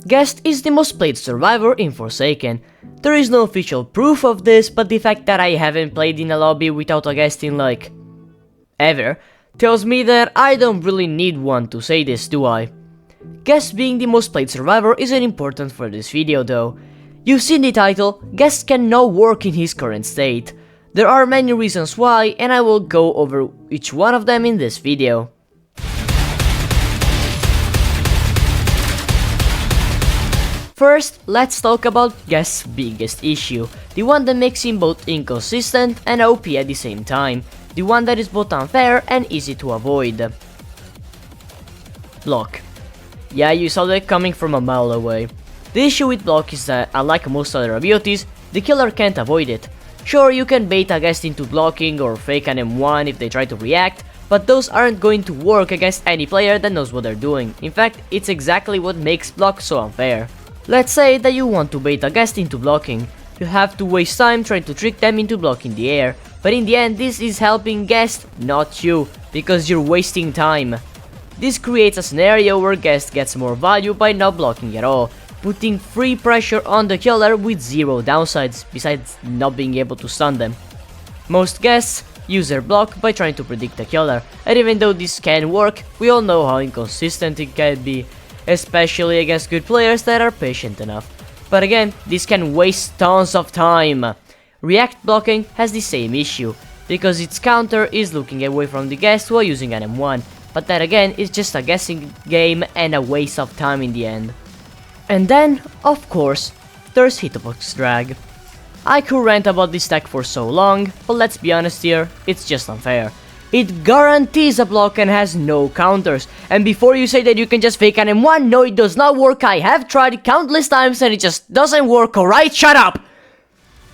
Guest is the most played survivor in Forsaken. There is no official proof of this, but the fact that I haven't played in a lobby without a guest in like ever tells me that I don't really need one to say this, do I? Guest being the most played survivor isn't important for this video though. You've seen the title, Guest can now work in his current state. There are many reasons why, and I will go over each one of them in this video. First, let's talk about Guest's biggest issue, the one that makes him both inconsistent and OP at the same time, the one that is both unfair and easy to avoid. Block. Yeah, you saw that coming from a mile away. The issue with block is that, unlike most other abilities, the killer can't avoid it. Sure, you can bait a guest into blocking or fake an M1 if they try to react, but those aren't going to work against any player that knows what they're doing. In fact, it's exactly what makes block so unfair. Let's say that you want to bait a guest into blocking. You have to waste time trying to trick them into blocking the air, but in the end this is helping guest, not you, because you're wasting time. This creates a scenario where guest gets more value by not blocking at all, putting free pressure on the killer with zero downsides, besides not being able to stun them. Most guests use their block by trying to predict the killer, and even though this can work, we all know how inconsistent it can be, especially against good players that are patient enough. But again, this can waste tons of time. React blocking has the same issue, because its counter is looking away from the guest while using an M1, but that again is just a guessing game and a waste of time in the end. And then, of course, there's hitbox drag. I could rant about this tech for so long, but let's be honest here, it's just unfair. It guarantees a block and has no counters, and before you say that you can just fake an M1, no it does not work, I have tried countless times and it just doesn't work, alright? Shut up!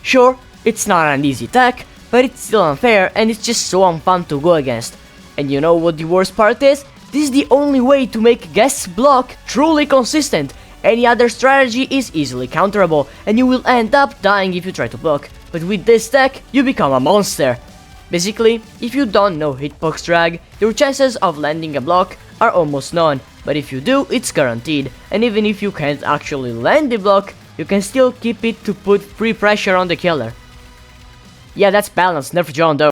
Sure, it's not an easy tech, but it's still unfair and it's just so unfun to go against. And you know what the worst part is? This is the only way to make guest's block truly consistent. Any other strategy is easily counterable, and you will end up dying if you try to block, but with this tech, you become a monster. Basically, if you don't know hitbox drag, your chances of landing a block are almost none, but if you do, it's guaranteed, and even if you can't actually land the block, you can still keep it to put free pressure on the killer. Yeah, that's balanced, nerf John though.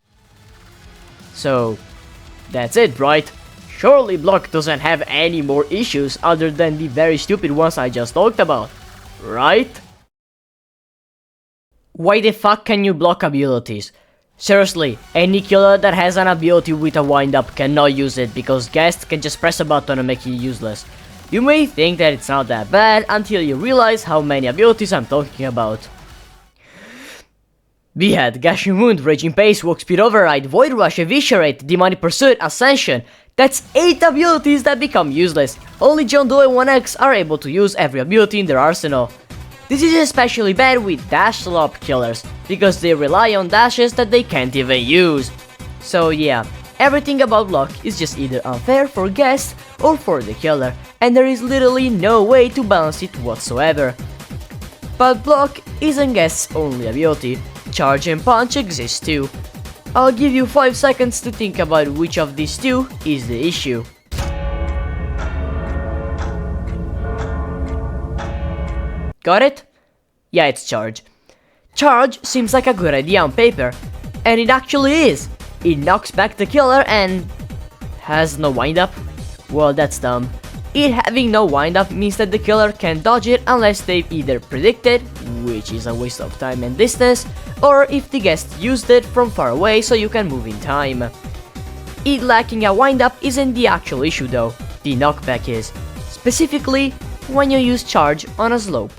So, that's it, right? Surely block doesn't have any more issues other than the very stupid ones I just talked about, right? Why the fuck can you block abilities? Seriously, any killer that has an ability with a wind-up cannot use it because guest can just press a button and make it useless. You may think that it's not that bad until you realize how many abilities I'm talking about. Behead, Gashing Wound, Raging Pace, Walk Speed Override, Void Rush, Eviscerate, Demonic Pursuit, Ascension. That's 8 abilities that become useless. Only John Doe and 1X are able to use every ability in their arsenal. This is especially bad with dash slop killers, because they rely on dashes that they can't even use. So yeah, everything about block is just either unfair for guest or for the killer, and there is literally no way to balance it whatsoever. But block isn't guest's only ability, charge and punch exist too. I'll give you 5 seconds to think about which of these two is the issue. Got it? Yeah, it's charge. Charge seems like a good idea on paper, and it actually is. It knocks back the killer and has no wind-up? Well, that's dumb. It having no wind-up means that the killer can dodge it unless they've either predicted, which is a waste of time and distance, or if the guest used it from far away so you can move in time. It lacking a wind-up isn't the actual issue though, the knockback is. Specifically, when you use charge on a slope.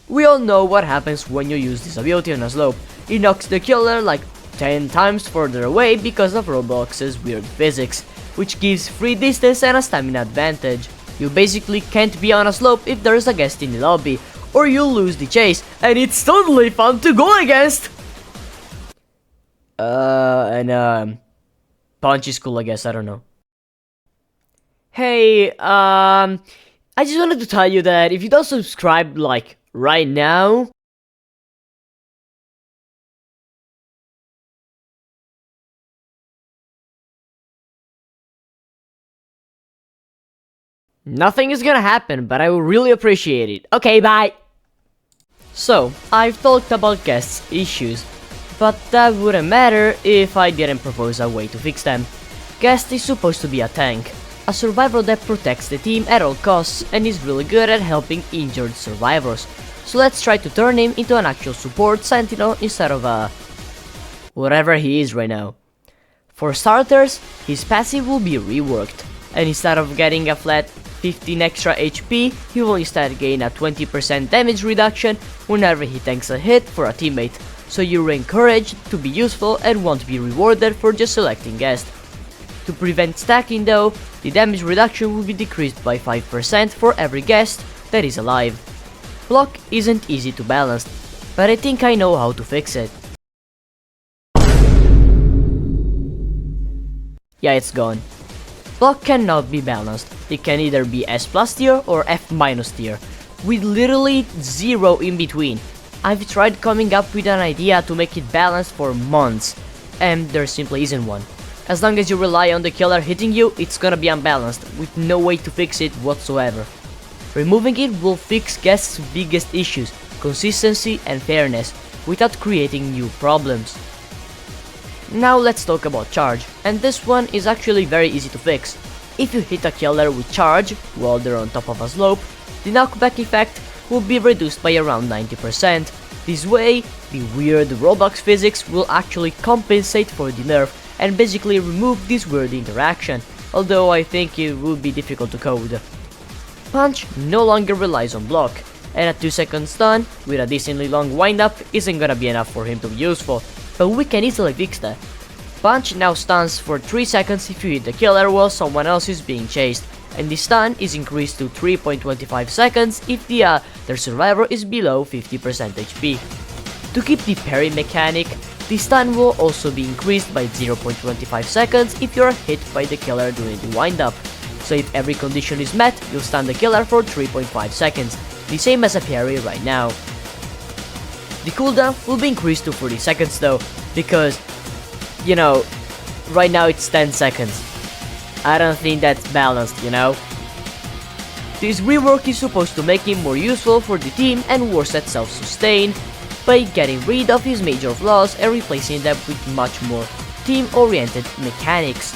We all know what happens when you use this ability on a slope. It knocks the killer like 10 times further away because of Roblox's weird physics, which gives free distance and a stamina advantage. You basically can't be on a slope if there's a guest in the lobby, or you'll lose the chase, and it's totally fun to go against! Punch is cool, I guess, I don't know. Hey, I just wanted to tell you that if you don't subscribe, like, right now, Nothing is gonna happen, but I will really appreciate it. Okay, bye! So, I've talked about guests' issues, but that wouldn't matter if I didn't propose a way to fix them. Guest is supposed to be a tank, a survivor that protects the team at all costs and is really good at helping injured survivors. So let's try to turn him into an actual support sentinel instead of a... whatever he is right now. For starters, his passive will be reworked, and instead of getting a flat 15 extra HP, he will instead gain a 20% damage reduction whenever he tanks a hit for a teammate, so you're encouraged to be useful and won't be rewarded for just selecting guest. To prevent stacking though, the damage reduction will be decreased by 5% for every guest that is alive. Block isn't easy to balance, but I think I know how to fix it. Yeah, it's gone. Block cannot be balanced. It can either be S plus tier or F minus tier, with literally zero in between. I've tried coming up with an idea to make it balanced for months, and there simply isn't one. As long as you rely on the killer hitting you, it's gonna be unbalanced, with no way to fix it whatsoever. Removing it will fix guests' biggest issues, consistency and fairness, without creating new problems. Now let's talk about charge, and this one is actually very easy to fix. If you hit a killer with charge while they're on top of a slope, the knockback effect will be reduced by around 90%. This way, the weird Roblox physics will actually compensate for the nerf and basically remove this weird interaction, although I think it would be difficult to code. Punch no longer relies on block, and a 2-second stun with a decently long windup isn't gonna be enough for him to be useful, but we can easily fix that. Punch now stuns for 3 seconds if you hit the killer while someone else is being chased, and the stun is increased to 3.25 seconds if their survivor is below 50% HP. To keep the parry mechanic, the stun will also be increased by 0.25 seconds if you are hit by the killer during the windup. So if every condition is met, you'll stun the killer for 3.5 seconds, the same as a parry right now. The cooldown will be increased to 40 seconds though, because, you know, right now it's 10 seconds. I don't think that's balanced, you know? This rework is supposed to make him more useful for the team and worse at self-sustain, by getting rid of his major flaws and replacing them with much more team-oriented mechanics.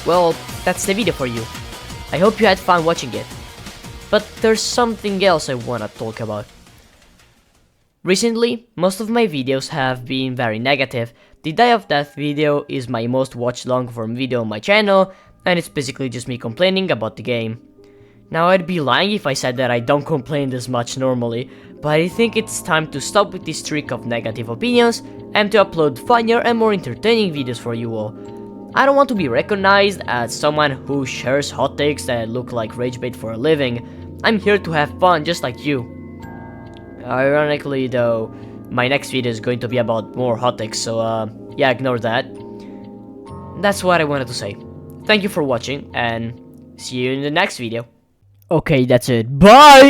Well, that's the video for you. I hope you had fun watching it. But there's something else I wanna talk about. Recently, most of my videos have been very negative. The Die of Death video is my most watched long form video on my channel, and it's basically just me complaining about the game. Now I'd be lying if I said that I don't complain this much normally, but I think it's time to stop with this streak of negative opinions and to upload funnier and more entertaining videos for you all. I don't want to be recognized as someone who shares hot takes that look like rage bait for a living. I'm here to have fun just like you. Ironically though, my next video is going to be about more hot takes, so yeah, ignore that. That's what I wanted to say. Thank you for watching and see you in the next video. Okay, that's it. Bye!